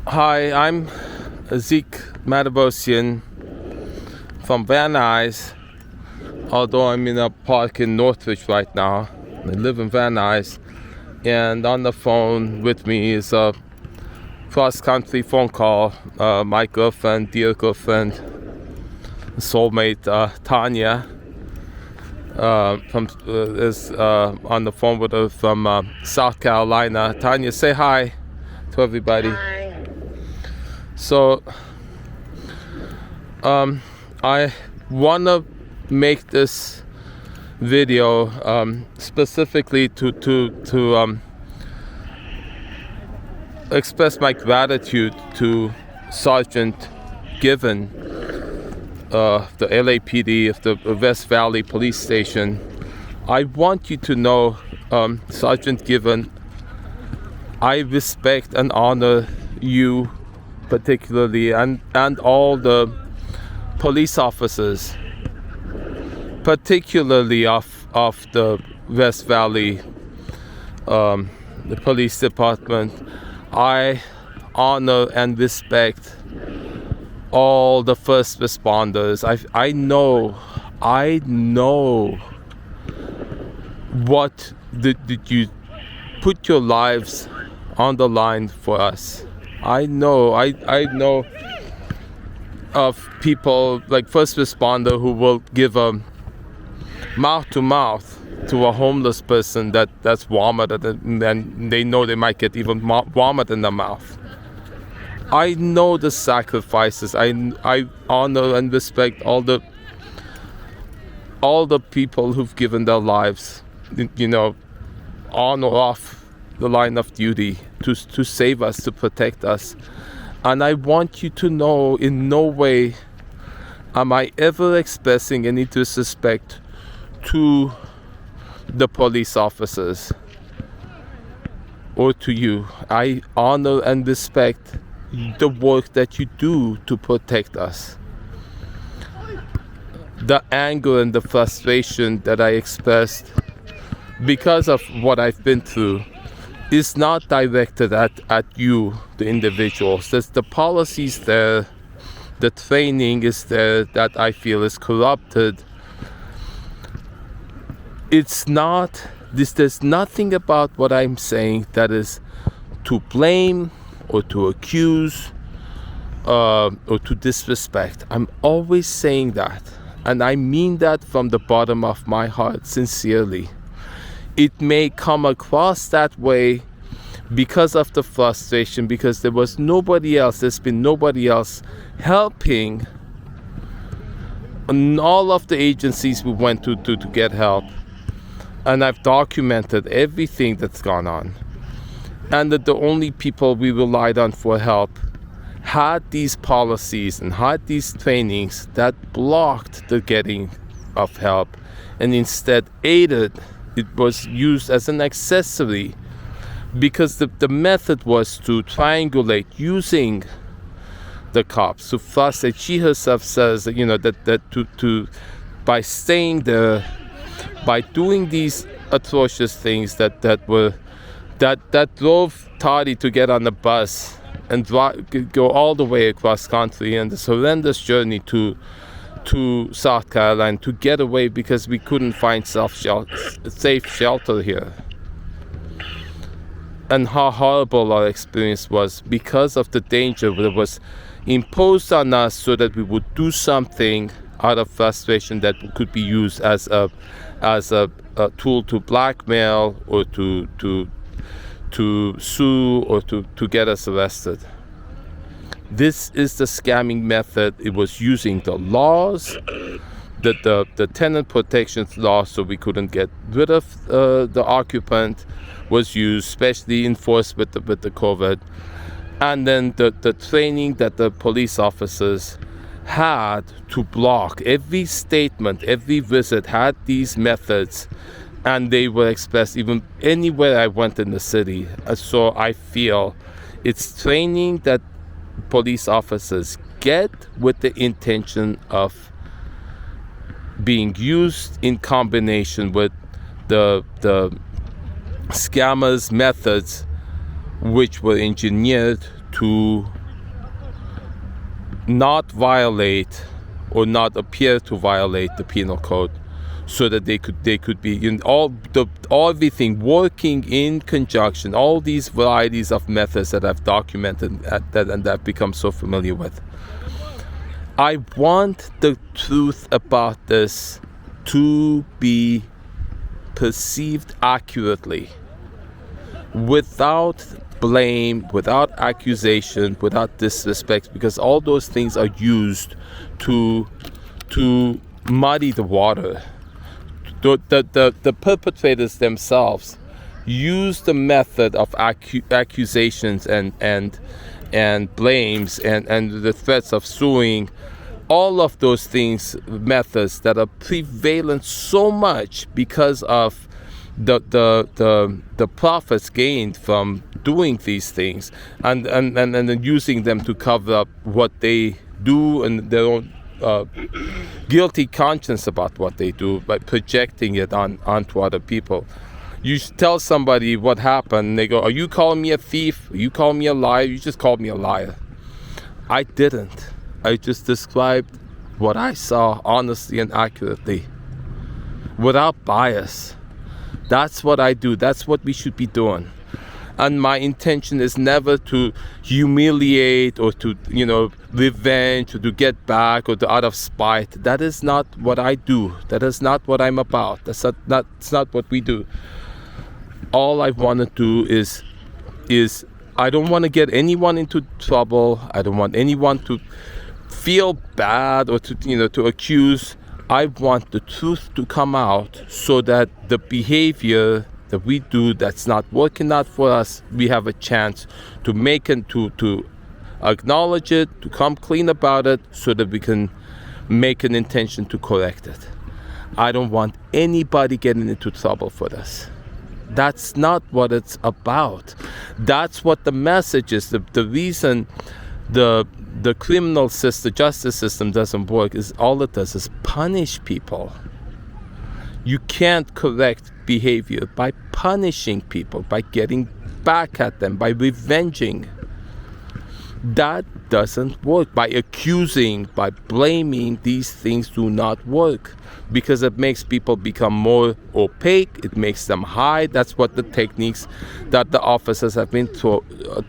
Hi, I'm Zeke Matevosian from Van Nuys, although I'm in a park in Northwich right now. I live in Van Nuys, and on the phone with me is a cross-country phone call. My girlfriend, dear girlfriend, soulmate Tanya, is on the phone with her from South Carolina. Tanya, say hi to everybody. Hi. So, I wanna make this video specifically to express my gratitude to Sergeant Given, the LAPD of the West Valley Police Station. I want you to know, Sergeant Given, I respect and honor you particularly, and all the police officers, particularly of the West Valley, the police department. I honor and respect all the first responders. I know what did you put your lives on the line for us. I know of people like first responder who will give a mouth to mouth to a homeless person that's vomited, and then they know they might get even vomit in the mouth. I know the sacrifices. I honor and respect all the people who've given their lives, on or off the line of duty to save us, to protect us. And I want you to know, in no way am I ever expressing any disrespect to the police officers or to you. I honor and respect the work that you do to protect us. The anger and the frustration that I expressed because of what I've been through is not directed at you, the individuals. There's the policies there, the training is there that I feel is corrupted. It's not, there's nothing about what I'm saying that is to blame or to accuse or to disrespect. I'm always saying that, and I mean that from the bottom of my heart, sincerely. It may come across that way because of the frustration, because there's been nobody else helping in all of the agencies we went to get help. And I've documented everything that's gone on. And that the only people we relied on for help had these policies and had these trainings that blocked the getting of help and instead aided. It was used as an accessory because the method was to triangulate using the cops to frustrate. She herself says that, that by staying there, by doing these atrocious things that drove Toddy to get on the bus and go all the way across country, and this horrendous journey to South Carolina to get away because we couldn't find safe shelter here. And how horrible our experience was because of the danger that was imposed on us, so that we would do something out of frustration that could be used as a tool to blackmail or to sue or to get us arrested. This is the scamming method. It was using the laws, the tenant protection law, so we couldn't get rid of the occupant, was used, especially enforced with the COVID. And then the training that the police officers had to block every statement, every visit had these methods, and they were expressed even anywhere I went in the city. So I feel it's training that police officers get with the intention of being used in combination with the scammers' methods which were engineered to not violate or not appear to violate the penal code, so that they could be in everything working in conjunction, all these varieties of methods that I've documented and that I've become so familiar with. I want the truth about this to be perceived accurately, without blame, without accusation, without disrespect, because all those things are used to muddy the water. The perpetrators themselves use the method of accusations and blames and the threats of suing, all of those things, methods that are prevalent so much because of the profits gained from doing these things, and then using them to cover up what they do and their own guilty conscience about what they do by projecting it onto other people. You tell somebody what happened, and they go, "Are you calling me a thief? Are you calling me a liar?" You just called me a liar. I didn't. I just described what I saw honestly and accurately, without bias. That's what I do. That's what we should be doing. And my intention is never to humiliate or to, revenge or to get back or to out of spite. That is not what I do. That is not what I'm about. That's not what we do. All I want to do is I don't want to get anyone into trouble. I don't want anyone to feel bad or to accuse. I want the truth to come out, so that the behavior that we do that's not working out for us, we have a chance to make it, to acknowledge it, to come clean about it, so that we can make an intention to correct it. I don't want anybody getting into trouble for this. That's not what it's about. That's what the message is. The reason the criminal system, the justice system doesn't work is all it does is punish people. You can't correct behavior by punishing people, by getting back at them, by revenging. That doesn't work. By accusing, by blaming, these things do not work, because it makes people become more opaque. It makes them hide. That's what the techniques that the officers have been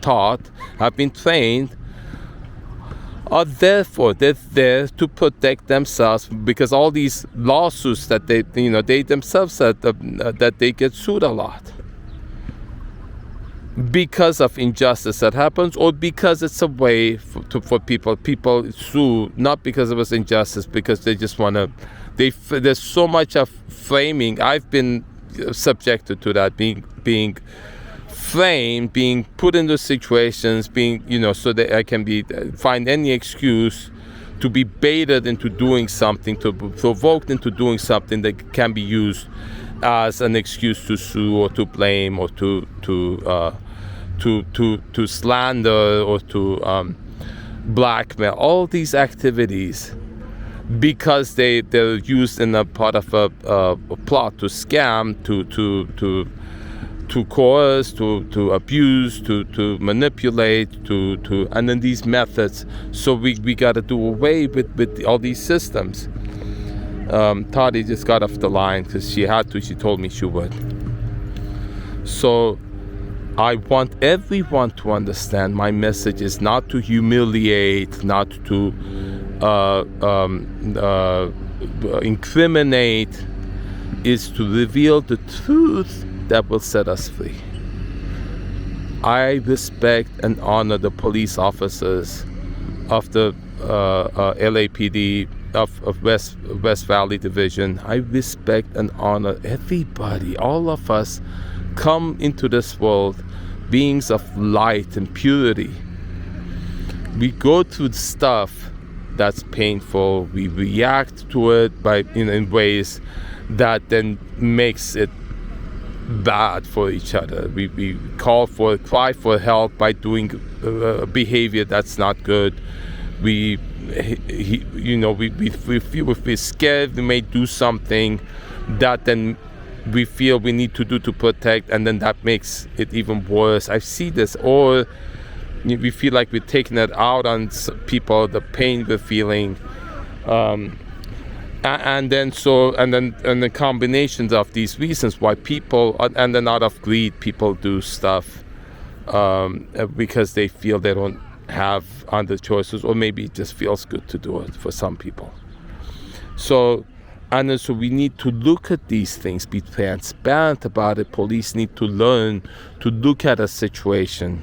taught, have been trained, are there for. They're there to protect themselves, because all these lawsuits that they themselves said that they get sued a lot because of injustice that happens, or because it's a way for people sue not because it was injustice, because they just want to. There's so much of framing. I've been subjected to that, being framed, being put into situations, so that I can find any excuse to be baited into doing something, to be provoked into doing something that can be used as an excuse to sue or to blame or to slander or to blackmail. All these activities, because they're used in a part of a plot to scam, to coerce, to abuse, to manipulate, and then these methods. So we got to do away with all these systems. Tati just got off the line because she had to. She told me she would. So I want everyone to understand my message is not to humiliate, not to incriminate, is to reveal the truth that will set us free. I respect and honor the police officers of the LAPD of West Valley Division. I respect and honor everybody. All of us come into this world beings of light and purity. We go through stuff that's painful. We react to it in ways that then makes it bad for each other. We cry for help by doing behavior that's not good. We feel if we're scared, we may do something that then we feel we need to do to protect, and then that makes it even worse. I see this. Or we feel like we're taking it out on people, the pain we're feeling, and then the combinations of these reasons why people, and then out of greed, people do stuff because they feel they don't have other choices, or maybe it just feels good to do it for some people. So we need to look at these things, be transparent about it. Police need to learn to look at a situation,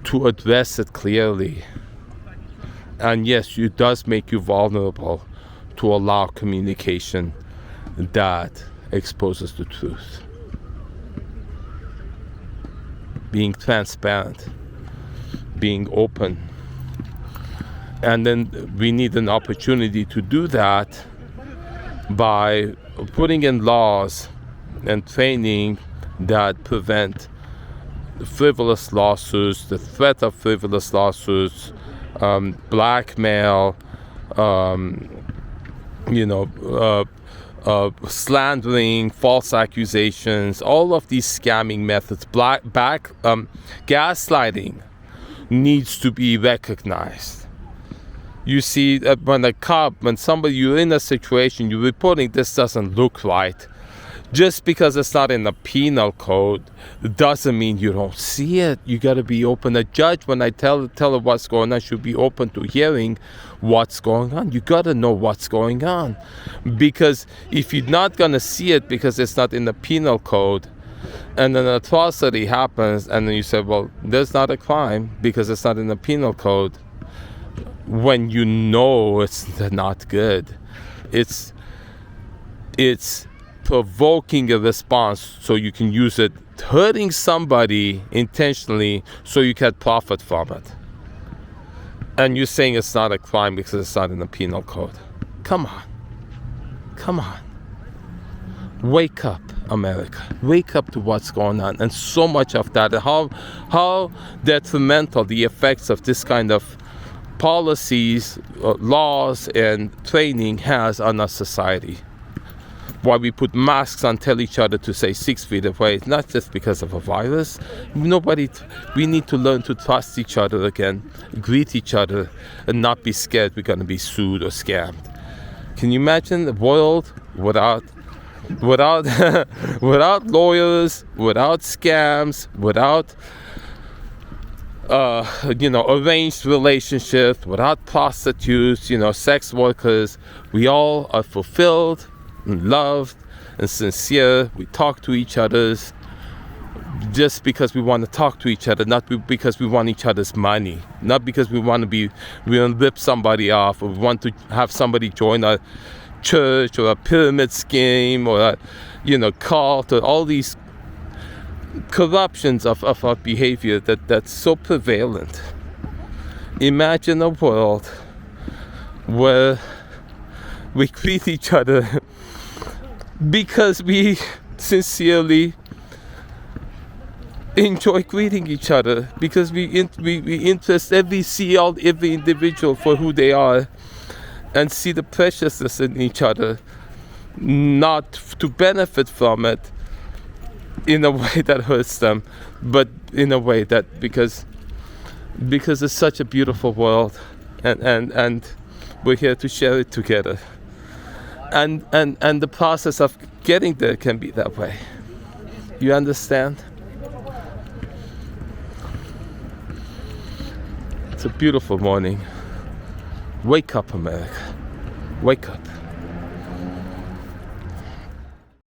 to address it clearly. And yes, it does make you vulnerable to allow communication that exposes the truth. Being transparent, being open. And then we need an opportunity to do that by putting in laws and training that prevent frivolous lawsuits, the threat of frivolous lawsuits, blackmail, slandering, false accusations, all of these scamming methods, gaslighting needs to be recognized. You see that when somebody, you're in a situation, you're reporting this doesn't look right, just because it's not in the penal code doesn't mean you don't see it. You got to be open. A judge, when I tell her what's going on, should be open to hearing what's going on. You got to know what's going on, because if you're not going to see it because it's not in the penal code, and then an atrocity happens, and then you say, well, there's not a crime because it's not in the penal code, when you know it's not good. It's provoking a response so you can use it, hurting somebody intentionally so you can profit from it. And you're saying it's not a crime because it's not in the penal code. Come on. Wake up, America. Wake up to what's going on. And so much of that, how detrimental the effects of this kind of policies, laws, and training has on our society. Why we put masks on, tell each other to stay 6 feet away. It's not just because of a virus. We need to learn to trust each other again, greet each other, and not be scared we're going to be sued or scammed. Can you imagine the world without lawyers, without scams, without arranged relationships, without prostitutes, sex workers? We all are fulfilled and loved and sincere. We talk to each other just because we want to talk to each other, not because we want each other's money, not because we want to rip somebody off, or we want to have somebody join a church or a pyramid scheme or a cult, or all these corruptions of our behavior that's so prevalent. Imagine a world where we greet each other because we sincerely enjoy greeting each other, because we see every individual for who they are, and see the preciousness in each other, not to benefit from it in a way that hurts them, but in a way that because it's such a beautiful world, and we're here to share it together. And the process of getting there can be that way. You understand? It's a beautiful morning. Wake up, America. Wake up.